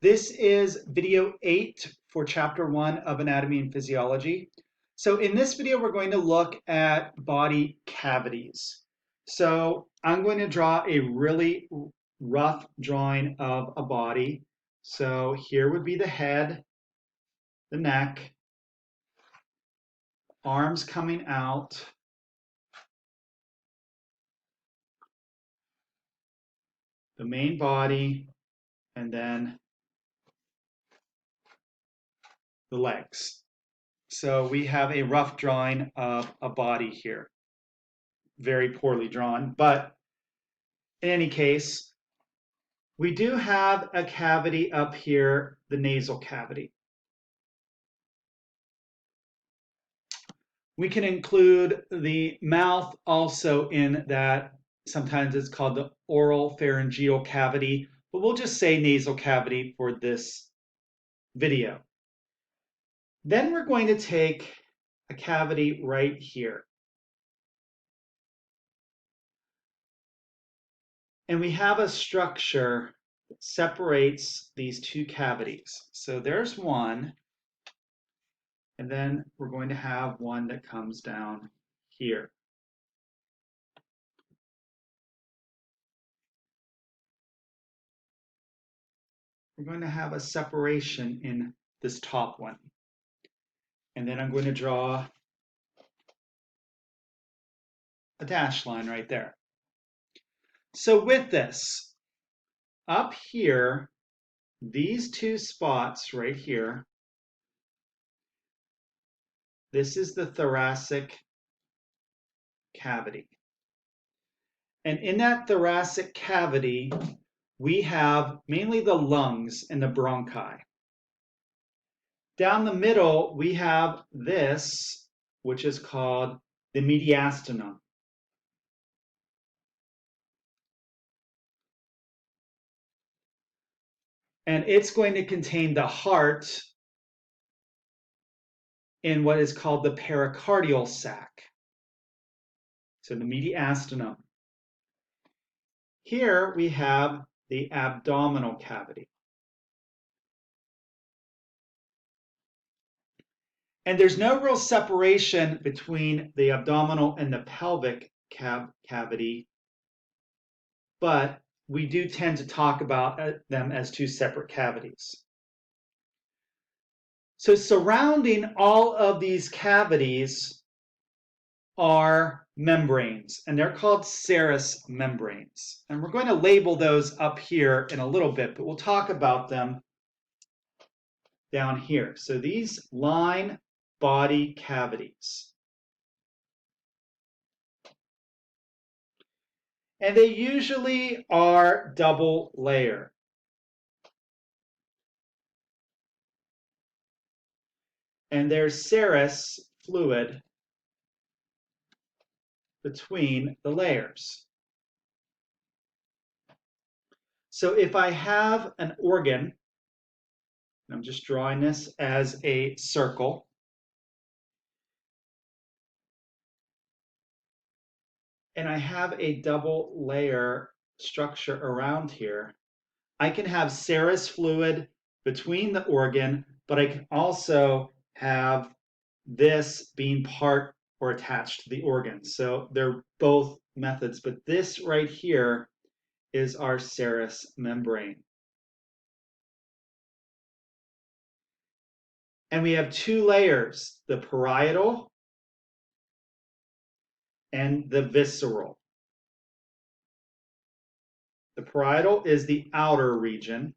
This is video 8 for chapter 1 of Anatomy and Physiology. So in this video, we're going to look at body cavities. So I'm going to draw a really rough drawing of a body. So here would be the head, the neck, arms coming out, the main body, and then the legs. So we have a rough drawing of a body here. Very poorly drawn, but in any case, we do have a cavity up here, the nasal cavity. We can include the mouth also in that. Sometimes it's called the oral pharyngeal cavity, but we'll just say nasal cavity for this video. Then we're going to take a cavity right here. And we have a structure that separates these two cavities. So there's one, and then we're going to have one that comes down here. We're going to have a separation in this top one. And then I'm going to draw a dashed line right there. So with this, up here, these two spots right here, this is the thoracic cavity. And in that thoracic cavity, we have mainly the lungs and the bronchi. Down the middle, we have this, which is called the mediastinum. And it's going to contain the heart in what is called the pericardial sac. So the mediastinum. Here we have the abdominal cavity. And there's no real separation between the abdominal and the pelvic cavity, but we do tend to talk about them as two separate cavities. So surrounding all of these cavities are membranes, and they're called serous membranes. And we're going to label those up here in a little bit, but we'll talk about them down here. So these line body cavities. And they usually are double layer. And there's serous fluid between the layers. So if I have an organ, I'm just drawing this as a circle, and I have a double layer structure around here, I can have serous fluid between the organ, but I can also have this being part or attached to the organ. So they're both methods, but this right here is our serous membrane. And we have two layers, the parietal and the visceral. The parietal is the outer region.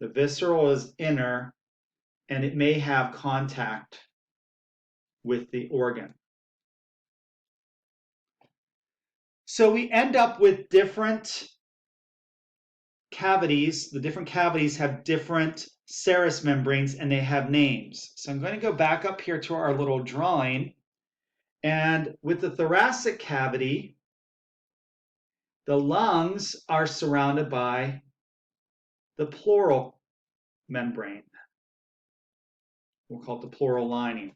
The visceral is inner, and it may have contact with the organ. So we end up with different cavities. The different cavities have different serous membranes, and they have names. So I'm going to go back up here to our little drawing. And with the thoracic cavity, the lungs are surrounded by the pleural membrane. We'll call it the pleural lining.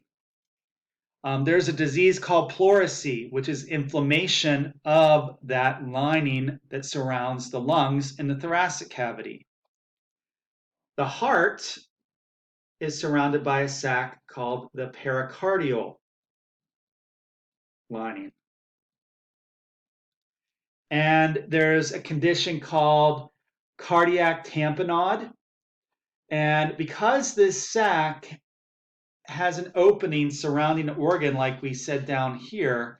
There's a disease called pleurisy, which is inflammation of that lining that surrounds the lungs in the thoracic cavity. The heart is surrounded by a sac called the pericardial lining. And there's a condition called cardiac tamponade. And because this sac has an opening surrounding the organ, like we said down here,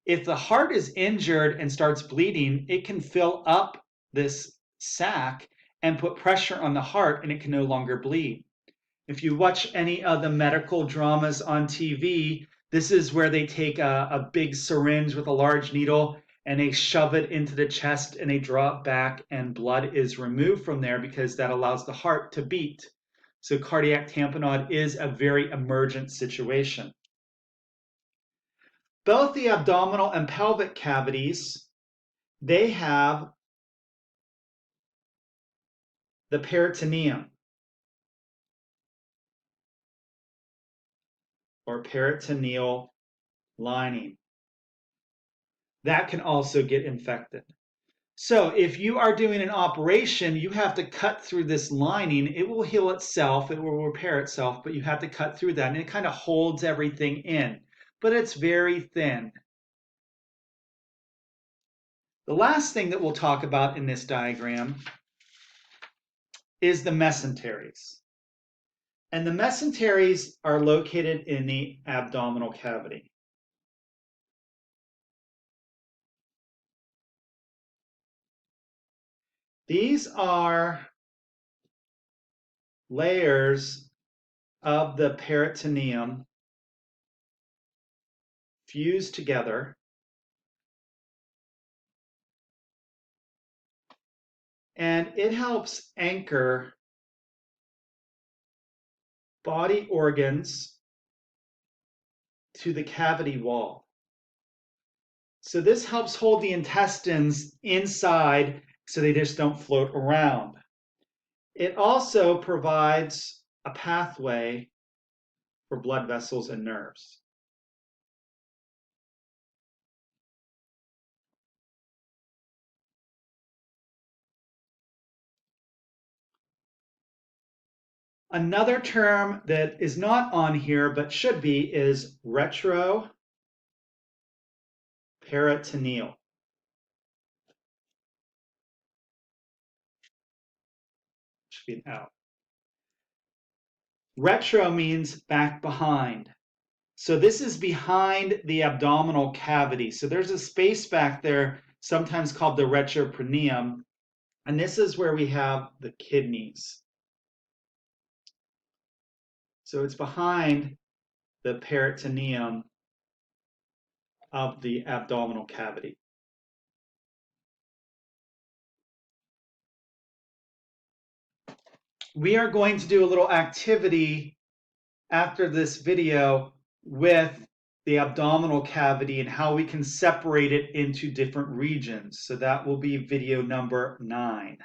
if the heart is injured and starts bleeding, it can fill up this sac and put pressure on the heart, and it can no longer bleed. If you watch any of the medical dramas on TV, this is where they take a big syringe with a large needle and they shove it into the chest and they draw it back, and blood is removed from there because that allows the heart to beat. So cardiac tamponade is a very emergent situation. Both the abdominal and pelvic cavities, they have the peritoneum or peritoneal lining. That can also get infected. So if you are doing an operation, you have to cut through this lining. It will heal itself, it will repair itself, but you have to cut through that, and it kind of holds everything in, but it's very thin. The last thing that we'll talk about in this diagram is the mesenteries. And the mesenteries are located in the abdominal cavity. These are layers of the peritoneum fused together, and it helps anchor body organs to the cavity wall. So this helps hold the intestines inside so they just don't float around. It also provides a pathway for blood vessels and nerves. Another term that is not on here but should be is retroperitoneal. Should be an out. Retro means back behind. So this is behind the abdominal cavity. So there's a space back there, sometimes called the retroperitoneum, and this is where we have the kidneys. So it's behind the peritoneum of the abdominal cavity. We are going to do a little activity after this video with the abdominal cavity and how we can separate it into different regions. So that will be video number 9.